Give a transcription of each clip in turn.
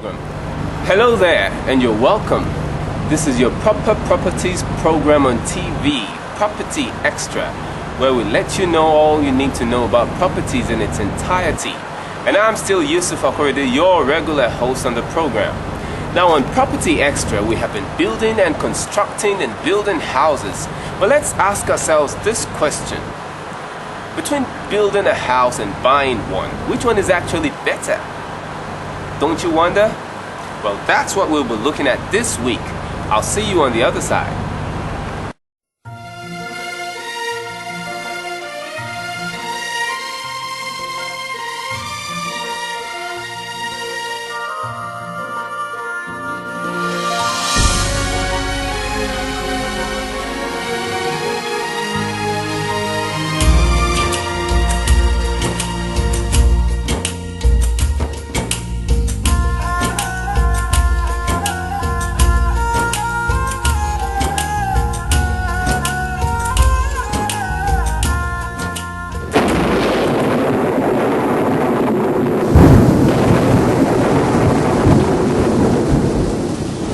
program. Hello there, and you're welcome. This is your proper properties program on TV, Property Xtra, where we let you know all you need to know about properties in its entirety. And I'm still Yuusuf Akorede, your regular host on the program. Now on Property Xtra, we have been building and constructing and building houses. But let's ask ourselves this question. Between building a house and buying one, which one is actually better? Don't you wonder? Well, that's what we'll be looking at this week. I'll see you on the other side.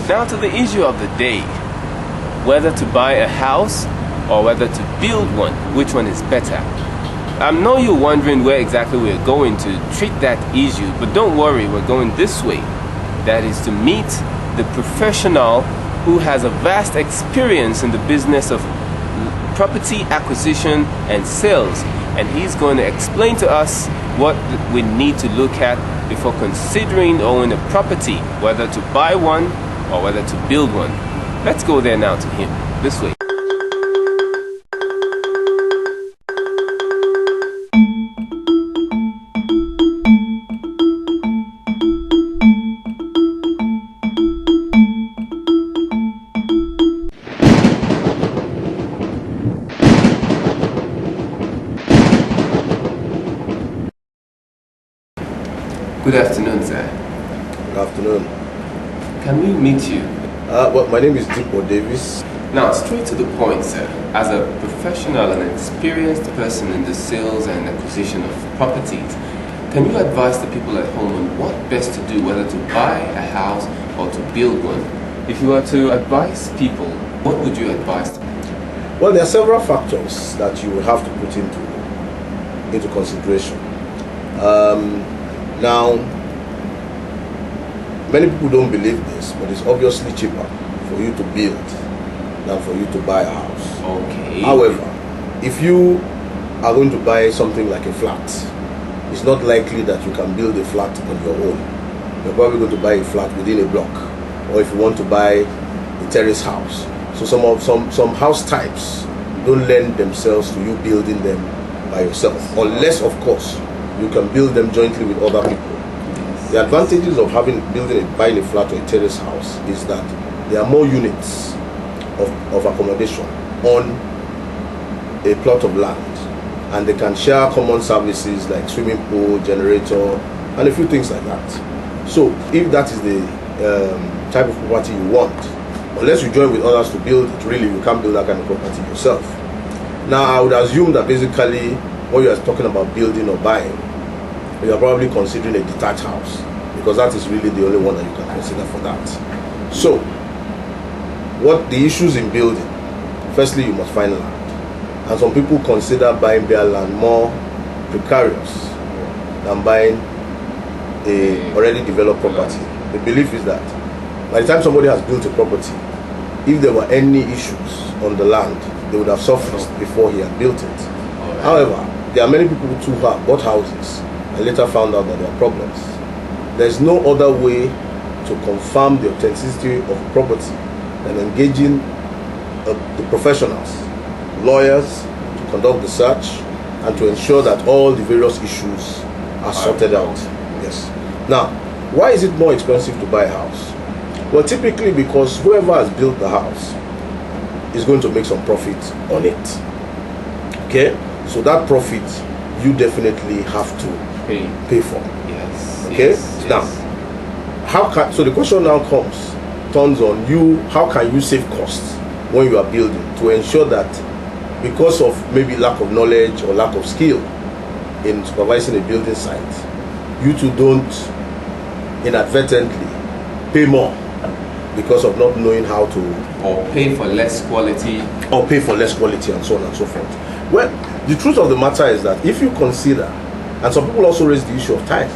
Now to the issue of the day, whether to buy a house or whether to build one, which one is better? I know you're wondering where exactly we're going to treat that issue, but don't worry, we're going this way. That is to meet the professional who has a vast experience in the business of property acquisition and sales, and he's going to explain to us what we need to look at before considering owning a property, whether to buy one or whether to build one. Let's go there now to him, this way. Good afternoon, sir. Good afternoon. Can we meet you? Well, my name is Dipo Davies. Now, straight to the point, sir. As a professional and experienced person in the sales and acquisition of properties, can you advise the people at home on what best to do, whether to buy a house or to build one? If you were to advise people, what would you advise them? Well, there are several factors that you will have to put into consideration. Now, many people don't believe this, but it's obviously cheaper for you to build than for you to buy a house. Okay. However, if you are going to buy something like a flat, it's not likely that you can build a flat on your own. You're probably going to buy a flat within a block, or if you want to buy a terrace house. So some house types don't lend themselves to you building them by yourself, unless, of course, you can build them jointly with other people. The advantages of buying a flat or a terrace house is that there are more units of accommodation on a plot of land, and they can share common services like swimming pool, generator, and a few things like that. So if that is the type of property you want, unless you join with others to build it, really you can't build that kind of property yourself. Now I would assume that basically when you are talking about building or buying, you are probably considering a detached house, because that is really the only one that you can consider for that. So, what the issues in building? Firstly, you must find land, and some people consider buying bare land more precarious than buying a already developed property. The belief is that by the time somebody has built a property, if there were any issues on the land, they would have surfaced before he had built it. However, there are many people who have bought houses and later found out that there are problems. There's no other way to confirm the authenticity of a property than engaging the professionals, lawyers, to conduct the search and to ensure that all the various issues are sorted out. Yes. Now, why is it more expensive to buy a house? Well, typically because whoever has built the house is going to make some profit on it. Okay? So that profit you definitely have to pay for. Yes. Okay? Yes, now, so the question now turns on you, how can you save costs when you are building to ensure that, because of maybe lack of knowledge or lack of skill in supervising a building site, you two don't inadvertently pay more because of not knowing how to, or pay for less quality, and so on and so forth. Well, the truth of the matter is that if you consider, and some people also raise the issue of time,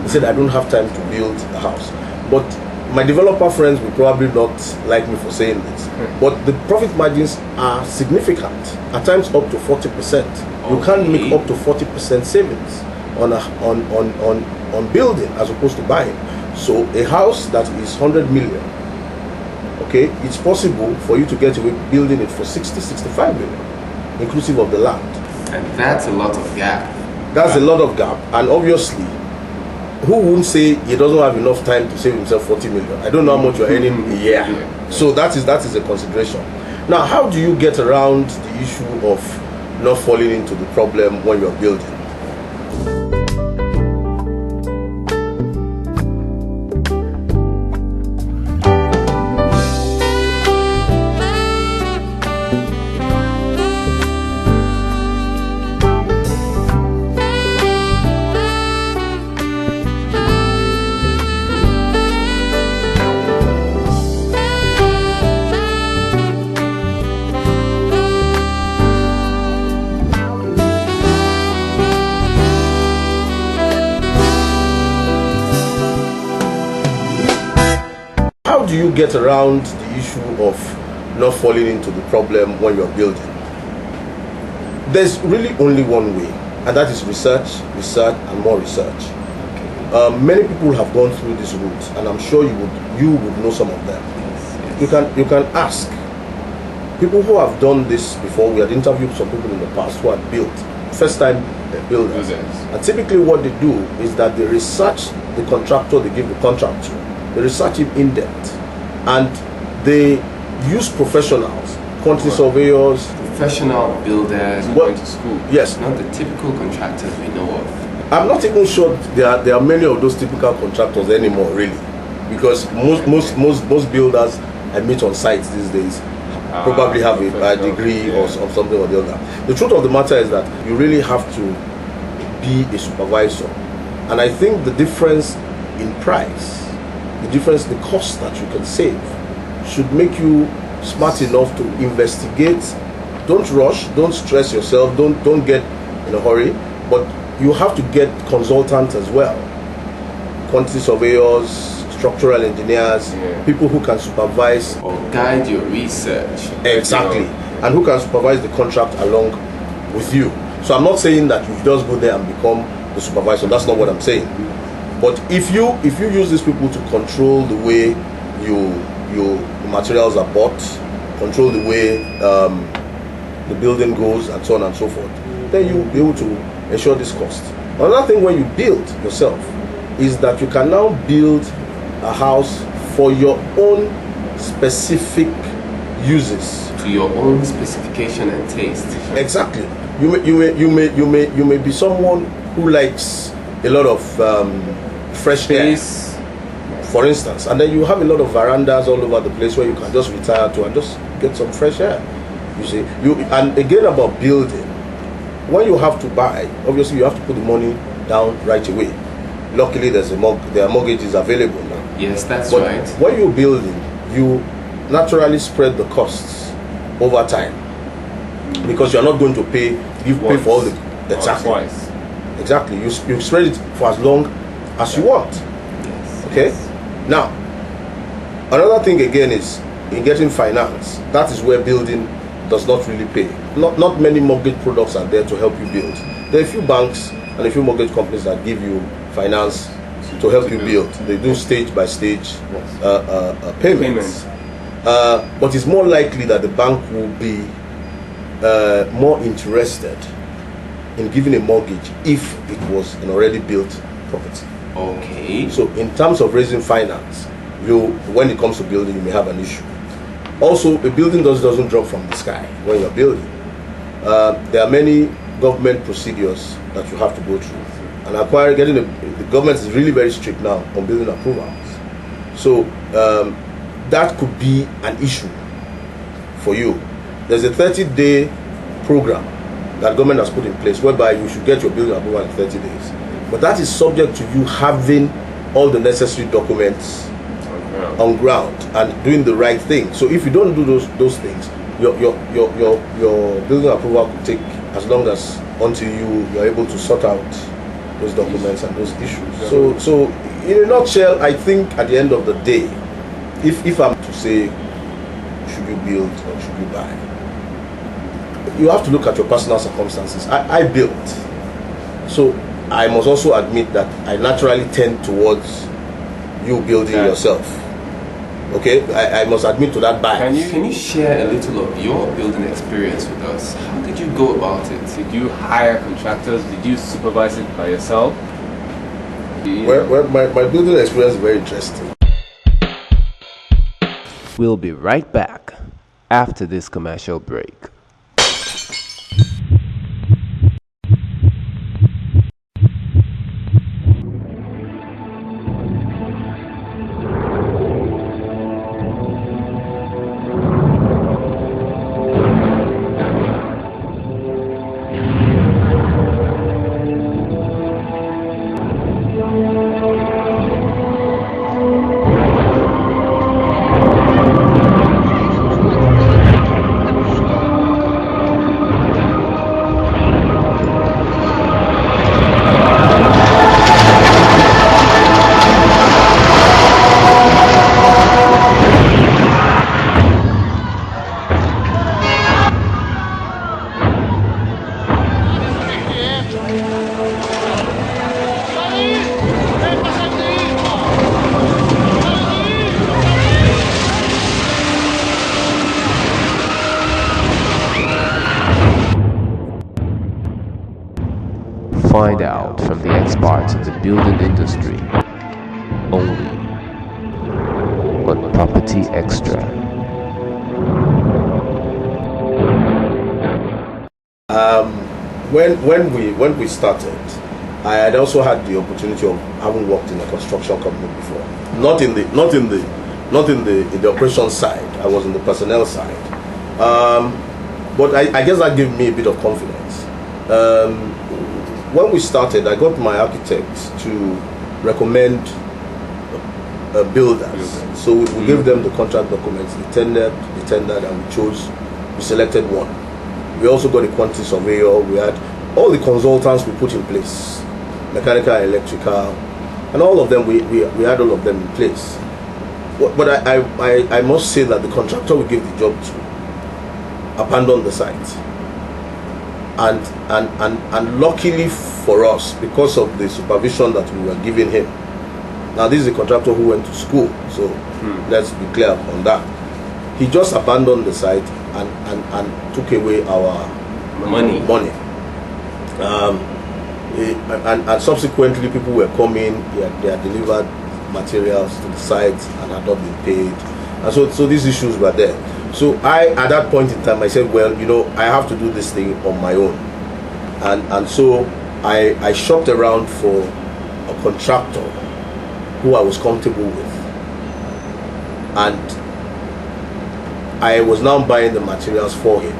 they said, I don't have time to build a house. But my developer friends will probably not like me for saying this, but the profit margins are significant, at times up to 40%. You can make up to 40% savings on building as opposed to buying. So a house that is 100 million, okay, it's possible for you to get away building it for 60-65 million, inclusive of the land. And that's a lot of gap. That's a lot of gap, and obviously, who wouldn't say he doesn't have enough time to save himself 40 million? I don't know how much you're earning a year. So that is a consideration. Now, how do you get around the issue of not falling into the problem when you're building? How do you get around the issue of not falling into the problem when you're building? There's really only one way, and that is research, and more research. Many people have gone through this route, and I'm sure you would know some of them. Yes. You can ask people who have done this before. We had interviewed some people in the past who had built, first-time builders. And typically what they do is that they research the contractor they give the contract to. They research him in depth, and they use professionals, quantity surveyors, professional builders who went to school. Yes, not the typical contractors we know of. I'm not even sure there are many of those typical contractors anymore, really, because most builders I meet on sites these days probably have a degree or something or the other. The truth of the matter is that you really have to be a supervisor, and I think the difference in price, the cost that you can save, should make you smart enough to investigate. Don't rush, don't stress yourself, don't get in a hurry, but you have to get consultants as well, quantity surveyors, structural engineers, people who can supervise or guide your research. Exactly, and who can supervise the contract along with you. So I'm not saying that you just go there and become the supervisor. That's not what I'm saying. But if you use these people to control the way your materials are bought, control the way the building goes, and so on and so forth, then you'll be able to ensure this cost. Another thing when you build yourself is that you can now build a house for your own specific uses, to your own specification and taste. Exactly. You may be someone who likes a lot of fresh space, for instance, and then you have a lot of verandas all over the place where you can just retire to and just get some fresh air. You see, and again about building, when you have to buy, obviously you have to put the money down right away. Luckily, there are mortgages available now. Yes, that's but right. When you're building, you naturally spread the costs over time, because you're not going to pay for all the twice. Exactly. You spread it for as long as you want. Yes. Okay. Yes. Now, another thing again is in getting finance. That is where building does not really pay. Not many mortgage products are there to help you build. There are a few banks and a few mortgage companies that give you finance to help you build. They do stage by stage payments. But it's more likely that the bank will be more interested in giving a mortgage if it was an already built property. Okay. So in terms of raising finance, when it comes to building, you may have an issue. Also, a building doesn't drop from the sky when you're building. There are many government procedures that you have to go through. And the government is really very strict now on building approvals. So that could be an issue for you. There's a 30-day program that government has put in place whereby you should get your building approval in 30 days. But that is subject to you having all the necessary documents on ground and doing the right thing. So if you don't do those things, your building approval could take as long as until you're able to sort out those documents and those issues. So in a nutshell, I think at the end of the day, if I'm to say should you build or should you buy, you have to look at your personal circumstances. I built, so I must also admit that I naturally tend towards you building yourself. Okay, I must admit to that bias. Can you share a little of your building experience with us? How did you go about it? Did you hire contractors? Did you supervise it by yourself? Well, my building experience is very interesting. We'll be right back after this commercial break. Find out from the experts in the building industry only on Property Xtra. When we started, I had also had the opportunity of having worked in a construction company before. Not in the operations side. I was in the personnel side. But I guess that gave me a bit of confidence. When we started, I got my architects to recommend builders. So we gave them the contract documents, they tendered, and we selected one. We also got a quantity surveyor. We had all the consultants we put in place, mechanical, electrical, and all of them, we had all of them in place. But I must say that the contractor we gave the job to abandoned the site. And luckily for us, because of the supervision that we were giving him. Now this is a contractor who went to school, so let's be clear on that. He just abandoned the site and took away our money. And subsequently people were coming, they had delivered materials to the site and had not been paid. And so these issues were there. So at that point in time, I said, well, I have to do this thing on my own. And so I shopped around for a contractor who I was comfortable with. And I was now buying the materials for him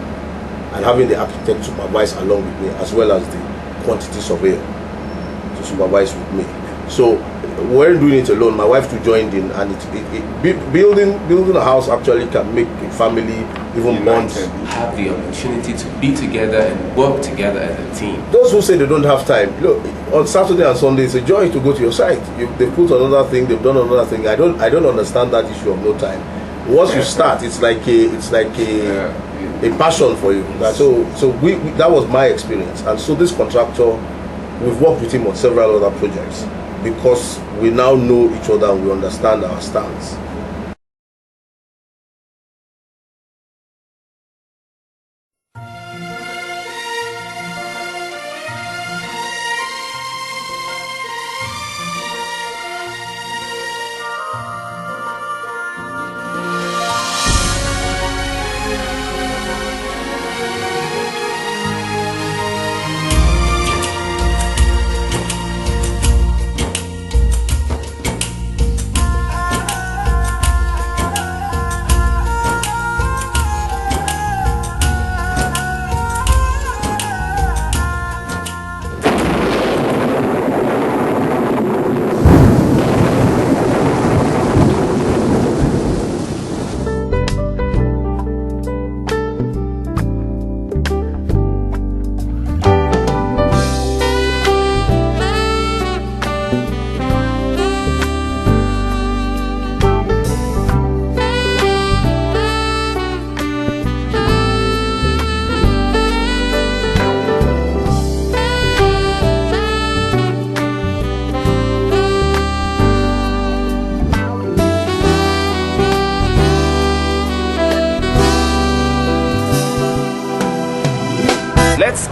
and having the architect supervise along with me, as well as the quantity surveyor to supervise with me. So we weren't doing it alone. My wife too joined in, and building a house actually can make a family even bonds. Have the opportunity to be together and work together as a team. Those who say they don't have time, look, on Saturday and Sunday it's a joy to go to your site. They've put another thing, they've done another thing. I don't understand that issue of no time. Once you start, it's like a passion for you. So that was my experience. And so this contractor, we've worked with him on several other projects because we now know each other and we understand our stance.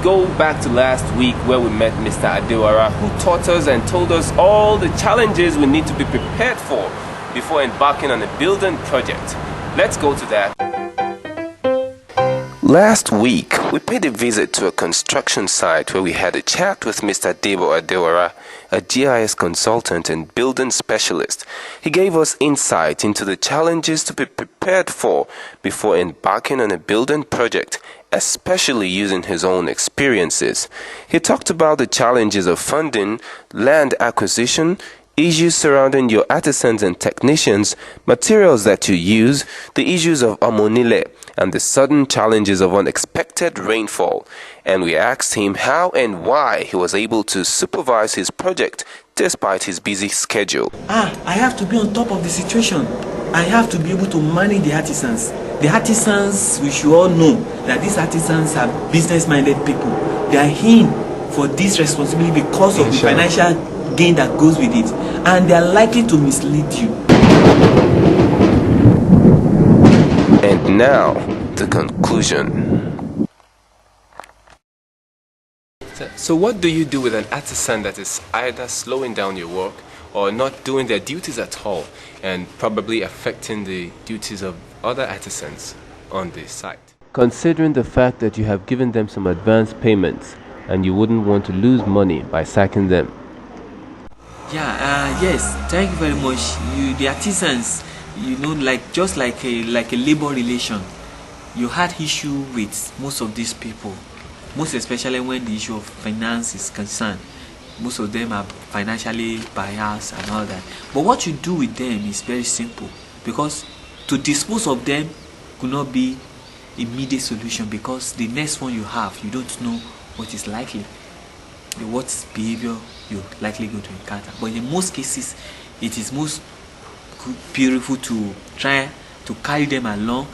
go back to last week where we met Mr. Adewara, who taught us and told us all the challenges we need to be prepared for before embarking on a building project. Let's go to that. Last week, we paid a visit to a construction site where we had a chat with Mr. Debo Adewara, a GIS consultant and building specialist. He gave us insight into the challenges to be prepared for before embarking on a building project, especially using his own experiences. He talked about the challenges of funding, land acquisition, issues surrounding your artisans and technicians, materials that you use, the issues of amonile, and the sudden challenges of unexpected rainfall. And we asked him how and why he was able to supervise his project despite his busy schedule. I have to be on top of the situation. I have to be able to manage the artisans. The artisans, we should all know that these artisans are business-minded people. They are in for this responsibility because of the financial gain that goes with it, and they are likely to mislead you. And now, the conclusion. So what do you do with an artisan that is either slowing down your work or not doing their duties at all, and probably affecting the duties of other artisans on the site? Considering the fact that you have given them some advance payments and you wouldn't want to lose money by sacking them. Yes, thank you very much. The artisans, just like a labor relation, you had issue with most of these people, most especially when the issue of finance is concerned. Most of them are financially biased and all that. But what you do with them is very simple, because to dispose of them could not be immediate solution, because the next one you have, you don't know what is likely, what behavior you're likely going to encounter. But in most cases, it is most beautiful to try to carry them along,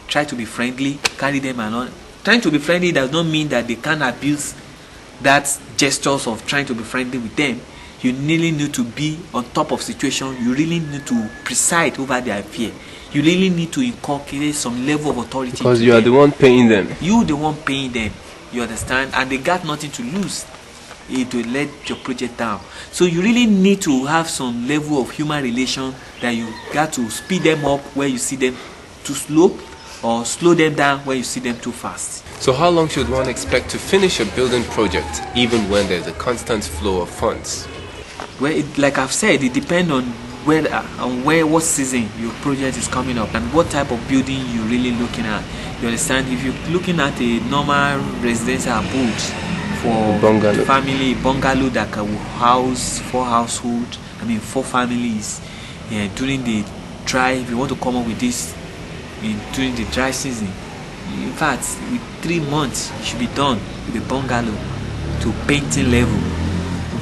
try to be friendly, carry them along. Trying to be friendly does not mean that they can't abuse that gestures of trying to be friendly with them. You really need to be on top of situation. You really need to preside over their affair. You really need to inculcate some level of authority. Because you are the one paying them. You the one paying them. You understand? And they got nothing to lose. It will let your project down. So you really need to have some level of human relation, that you got to speed them up where you see them too slow, or slow them down where you see them too fast. So how long should one expect to finish a building project, even when there's a constant flow of funds? Well, like I've said, it depends on what season your project is coming up and what type of building you're really looking at. You understand? If you're looking at a normal residential abode for bungalow. Family bungalow that can house 4 families, during the dry, if you want to come up with this during the dry season, in fact, with 3 months you should be done with the bungalow to painting level.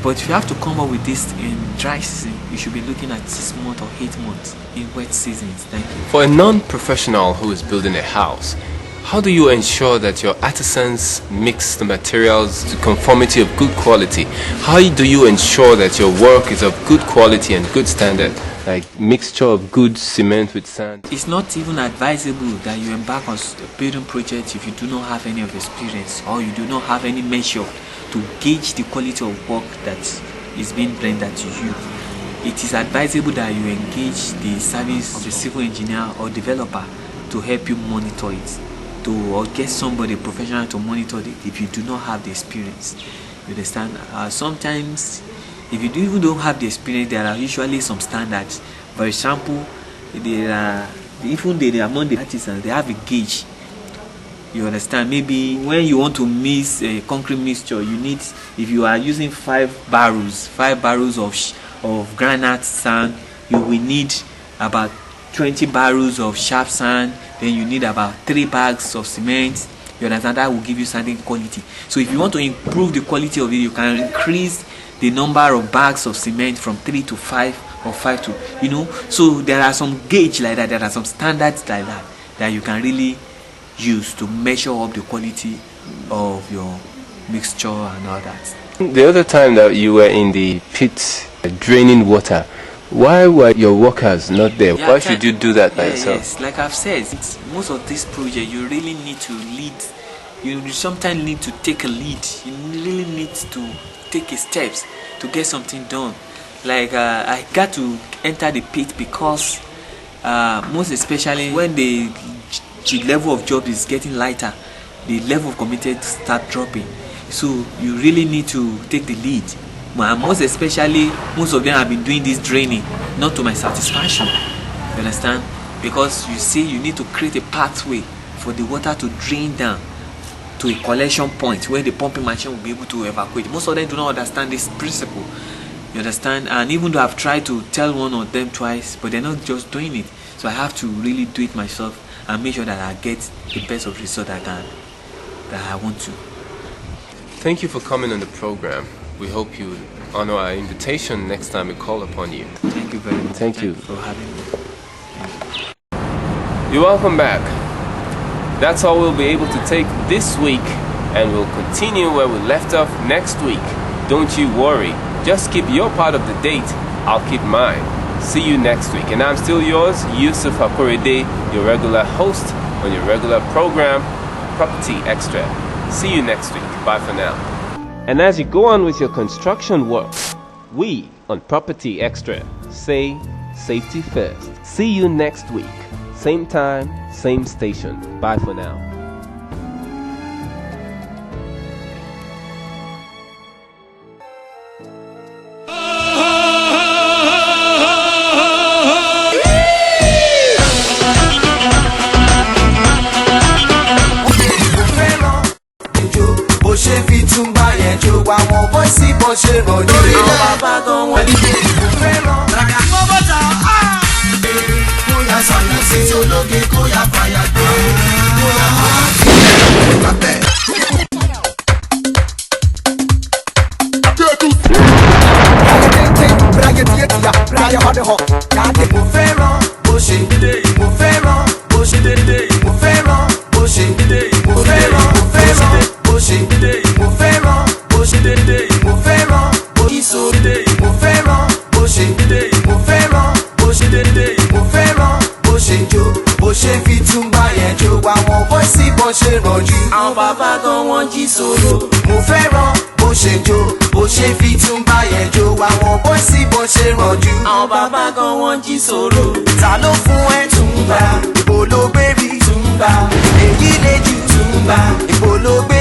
But if you have to come up with this in dry season, you should be looking at 6 months or 8 months in wet seasons. Thank you. For a non-professional who is building a house, how do you ensure that your artisans mix the materials to conformity of good quality? How do you ensure that your work is of good quality and good standard, like mixture of good cement with sand? It's not even advisable that you embark on a building project if you do not have any of experience, or you do not have any measure to gauge the quality of work that is being rendered to you. It is advisable that you engage the service of the civil engineer or developer to help you monitor it, or get somebody professional to monitor it if you do not have the experience. You understand? Sometimes, if you even don't have the experience, there are usually some standards. For example, there are among the artisans, they have a gauge. You understand? Maybe when you want to mix a concrete mixture, you need, if you are using 5 barrels of granite sand, you will need about 20 barrels of sharp sand. Then you need about 3 bags of cement. You understand? That will give you certain quality. So if you want to improve the quality of it, you can increase the number of bags of cement from 3 to 5, or 5 to, So there are some gauge like that. There are some standards like that you can really use to measure up the quality of your mixture and all that. The other time that you were in the pit draining water, why were your workers not there? Why should you do that by yourself? Yes, like I've said, most of this project you really need to lead you sometimes need to take a lead. You really need to take a steps to get something done. Like I got to enter the pit because most especially when the level of job is getting lighter, the level of committed start dropping. So you really need to take the lead. And most especially, most of them have been doing this draining, not to my satisfaction. You understand? Because you see, you need to create a pathway for the water to drain down to a collection point where the pumping machine will be able to evacuate. Most of them do not understand this principle. You understand? And even though I've tried to tell one of them twice, but they're not just doing it. So I have to really do it myself and make sure that I get the best of result I can, that I want to. Thank you for coming on the program. We hope you honor our invitation next time we call upon you. Thank you very much. Thank you for having me. You're welcome back. That's all we'll be able to take this week, and we'll continue where we left off next week. Don't you worry. Just keep your part of the date. I'll keep mine. See you next week. And I'm still yours, Yuusuf Akorede, your regular host on your regular program, Property Extra. See you next week. Bye for now. And as you go on with your construction work, we on Property Extra say safety first. See you next week. Same time, same station. Bye for now. Àwọn bàbá gan wọ́n jí sòrò. Mo fẹ́ràn bó ṣe jó, bó ṣe fi tún bá yẹn jó. Àwọn bọ́ìsì bó ṣe rànjú. Àwọn bàbá gan wọ́n jí sòrò. Ta ló fún ẹ túnbà? Ibo ló gbé rí túnbà? Èyí lè jù túnbà. Ibo ló gbé